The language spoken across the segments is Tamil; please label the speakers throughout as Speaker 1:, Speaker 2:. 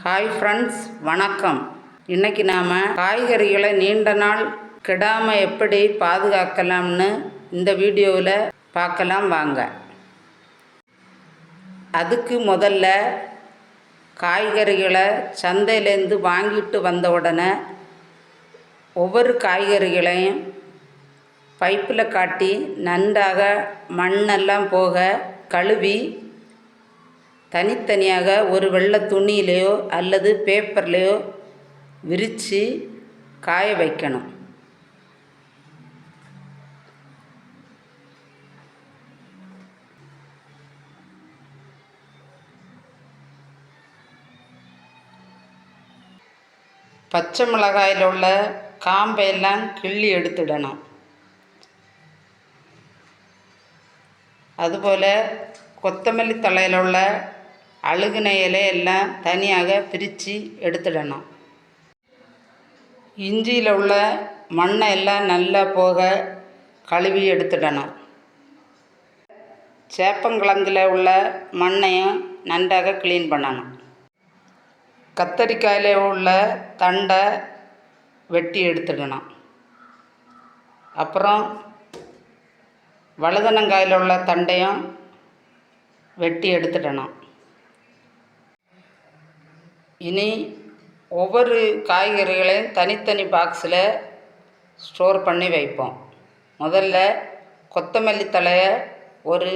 Speaker 1: ஹாய் ஃப்ரெண்ட்ஸ், வணக்கம். இன்றைக்கி நாம் காய்கறிகளை நீண்ட நாள் கெடாமல் எப்படி பாதுகாக்கலாம்னு இந்த வீடியோவில் பார்க்கலாம் வாங்க. அதுக்கு முதல்ல காய்கறிகளை சந்தையிலேருந்து வாங்கிட்டு வந்த உடனே ஒவ்வொரு காய்கறிகளையும் பைப்பில் காட்டி நன்றாக மண்ணெல்லாம் போக கழுவி தனித்தனியாக ஒரு வெள்ளை துணியிலையோ அல்லது பேப்பர்லேயோ விரித்து காய வைக்கணும். பச்சை மிளகாயில் உள்ள காம்பையெல்லாம் கிள்ளி எடுத்துடணும். அதுபோல் கொத்தமல்லி தழையில் உள்ள அழுகுன இலையெல்லாம் தனியாக பிரித்து எடுத்துடணும். இஞ்சியில் உள்ள மண்ணை எல்லாம் நல்லா போக கழுவி எடுத்துடணும். சேப்பங்கிழங்கில் உள்ள மண்ணையும் நன்றாக க்ளீன் பண்ணணும். கத்தரிக்காயில் உள்ள தண்டை வெட்டி எடுத்துடணும். அப்புறம் வழுதனங்காயில் உள்ள தண்டையும் வெட்டி எடுத்துடணும். இனி ஒவ்வொரு காய்கறிகளையும் தனித்தனி பாக்ஸில் ஸ்டோர் பண்ணி வைப்போம். முதல்ல கொத்தமல்லி தழையை ஒரு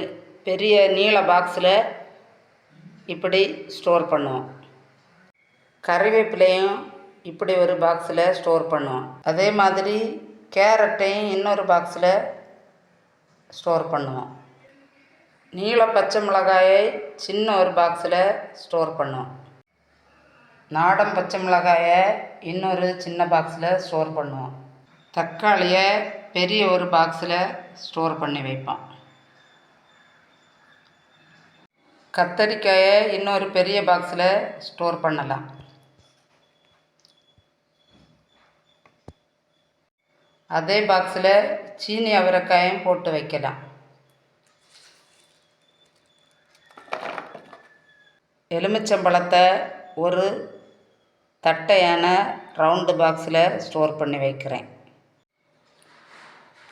Speaker 1: பெரிய நீள பாக்ஸில் இப்படி ஸ்டோர் பண்ணுவோம். கறிவேப்பிலையும் இப்படி ஒரு பாக்ஸில் ஸ்டோர் பண்ணுவோம். அதே மாதிரி கேரட்டையும் இன்னொரு பாக்ஸில் ஸ்டோர் பண்ணுவோம். நீல பச்சை மிளகாயை சின்ன ஒரு பாக்ஸில் ஸ்டோர் பண்ணுவோம். நாடன் பச்சை மிளகாயை இன்னொரு சின்ன பாக்ஸில் ஸ்டோர் பண்ணுவோம். தக்காளியை பெரிய ஒரு பாக்ஸில் ஸ்டோர் பண்ணி வைப்போம். கத்தரிக்காயை இன்னொரு பெரிய பாக்ஸில் ஸ்டோர் பண்ணலாம். அதே பாக்ஸில் சீனி அவரைக்காயும் போட்டு வைக்கலாம். எலுமிச்சம்பழத்தை ஒரு தட்டையான ரவுண்டு பாக்ஸில் ஸ்டோர் பண்ணி வைக்கிறேன்.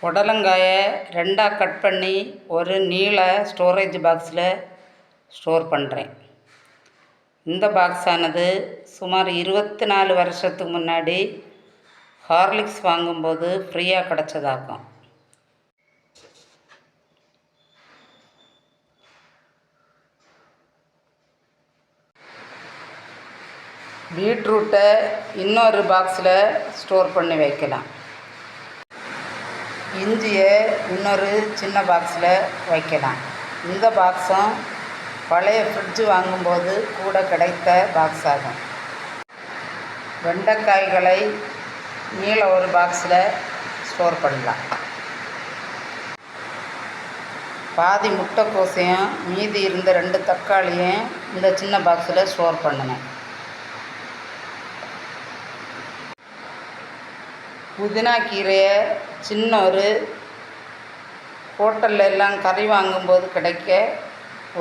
Speaker 1: புடலங்காயை ரெண்டாக கட் பண்ணி ஒரு நீள ஸ்டோரேஜ் பாக்ஸில் ஸ்டோர் பண்ணுறேன். இந்த பாக்ஸானது சுமார் 24 வருஷத்துக்கு முன்னாடி ஹார்லிக்ஸ் வாங்கும்போது ஃப்ரீயாக கிடச்சதாகும். பீட்ரூட்டை இன்னொரு பாக்ஸில் ஸ்டோர் பண்ணி வைக்கலாம். இஞ்சியை இன்னொரு சின்ன பாக்ஸில் வைக்கலாம். இந்த பாக்ஸும் பழைய ஃப்ரிட்ஜு வாங்கும்போது கூட கிடைத்த பாக்ஸ் ஆகும். வெண்டைக்காய்களை நீள ஒரு பாக்ஸில் ஸ்டோர் பண்ணலாம். பாதி முட்டைக்கோசையும் மீதி இருந்த 2 தக்காளியும் இந்த சின்ன பாக்ஸில் ஸ்டோர் பண்ணணும். புதினா கீரையை சின்ன ஒரு ஹோட்டலில் எல்லாம் கறி வாங்கும்போது கிடைக்க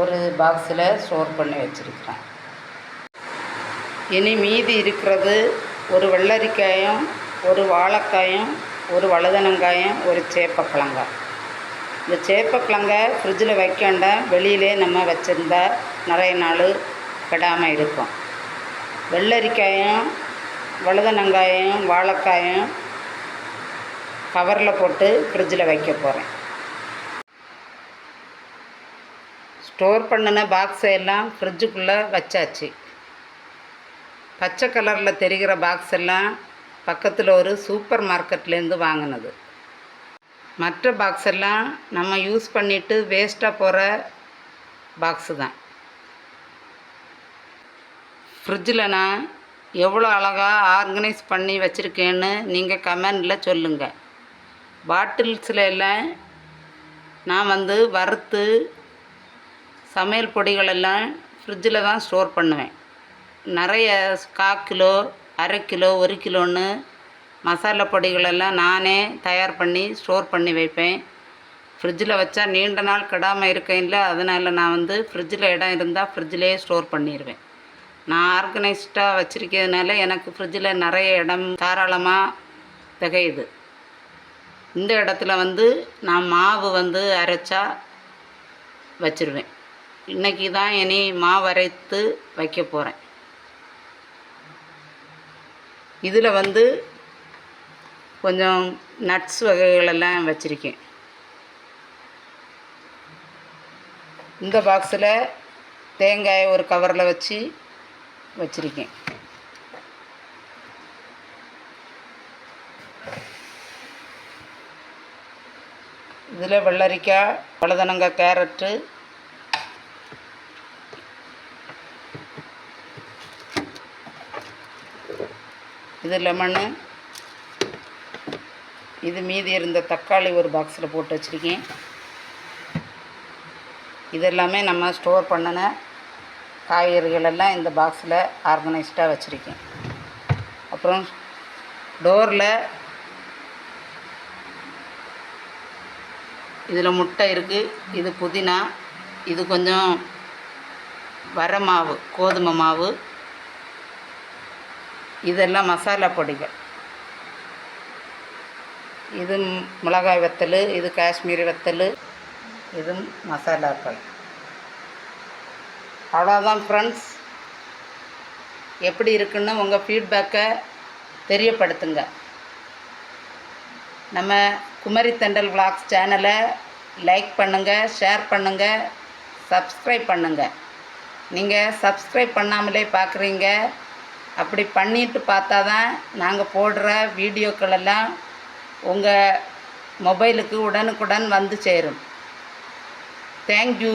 Speaker 1: ஒரு பாக்ஸில் ஸ்டோர் பண்ணி வச்சுருக்கிறேன். இனி மீதி இருக்கிறது ஒரு வெள்ளரிக்காயும் ஒரு வாழைக்காயும் ஒரு வழுதனங்காயும் ஒரு சேப்பக்கிழங்காய். இந்த சேப்பக்கிழங்கை ஃப்ரிட்ஜில் வைக்காண்ட வெளியிலே நம்ம வச்சுருந்தா நிறைய நாள் கெடாமல் இருக்கும். வெள்ளரிக்காயும் வழுதனங்காயும் வாழைக்காயும் கவரில் போட்டு ஃப்ரிட்ஜில் வைக்க போகிறேன். ஸ்டோர் பண்ணின பாக்ஸை எல்லாம் ஃப்ரிட்ஜுக்குள்ளே வச்சாச்சு. பச்சை கலரில் தெரிகிற பாக்ஸ் எல்லாம் பக்கத்தில் ஒரு சூப்பர் மார்க்கெட்லேருந்து வாங்கினது. மற்ற பாக்ஸ் எல்லாம் நம்ம யூஸ் பண்ணிவிட்டு வேஸ்ட்டாக போகிற பாக்ஸு தான். ஃப்ரிட்ஜில் நான் எவ்வளோ அழகாக ஆர்கனைஸ் பண்ணி வச்சுருக்கேன்னு நீங்கள் கமெண்டில் சொல்லுங்கள். பாட்டில்ஸில் எல்லாம் நான் வறுத்து சமையல் பொடிகளெல்லாம் ஃப்ரிட்ஜில் தான் ஸ்டோர் பண்ணுவேன். நிறைய 1/4 கிலோ, அரை கிலோ, 1 கிலோன்னு மசாலா பொடிகளெல்லாம் நானே தயார் பண்ணி ஸ்டோர் பண்ணி வைப்பேன். ஃப்ரிட்ஜில் வச்சா நீண்ட நாள் கெடாமல் இருக்கையில் அதனால் நான் ஃப்ரிட்ஜில் இடம் இருந்தால் ஃப்ரிட்ஜிலே ஸ்டோர் பண்ணிடுவேன். நான் ஆர்கனைஸ்டாக வச்சுருக்கிறதுனால எனக்கு ஃப்ரிட்ஜில் நிறைய இடம் தாராளமாக திகையுது. இந்த இடத்துல வந்து நான் மாவு வந்து அரைச்சா வச்சுருவேன். இன்றைக்கி தான் இனி மாவு அரைத்து வைக்க போகிறேன். இதில் வந்து கொஞ்சம் நட்ஸ் வகைகளெல்லாம் வச்சுருக்கேன். இந்த பாக்ஸில் தேங்காயை ஒரு கவரில் வச்சுருக்கேன். இதில் வெள்ளரிக்காய், பழுதனங்காய், கேரட்டு, இது லெமனு, இது மீதி இருந்த தக்காளி ஒரு பாக்ஸில் போட்டு வச்சுருக்கேன். இதெல்லாமே நம்ம ஸ்டோர் பண்ணின காய்கறிகளெல்லாம் இந்த பாக்ஸில் ஆர்கனைஸ்டாக வச்சுருக்கேன். அப்புறம் டோரில் இதில் முட்டை இருக்குது, இது புதினா, இது கொஞ்சம் வர மாவு, கோதுமை மாவு, இதெல்லாம் மசாலா பொடிகள். இது மிளகாய் வத்தல், இது காஷ்மீரி வத்தல், இது மசாலாக்கள். அவ்வளோதான் ஃப்ரெண்ட்ஸ். எப்படி இருக்குன்னு உங்கள் ஃபீட்பேக்கை தெரியப்படுத்துங்க. நம்ம குமரி தென்றல் விளாக்ஸ் சேனலை லைக் பண்ணுங்கள், ஷேர் பண்ணுங்கள், சப்ஸ்கிரைப் பண்ணுங்கள். நீங்கள் சப்ஸ்கிரைப் பண்ணாமலே பார்க்குறீங்க. அப்படி பண்ணிட்டு பார்த்தா தான் நாங்கள் போடுற வீடியோக்களெல்லாம் உங்கள் மொபைலுக்கு உடனுக்குடன் வந்து சேரும். தேங்க்யூ.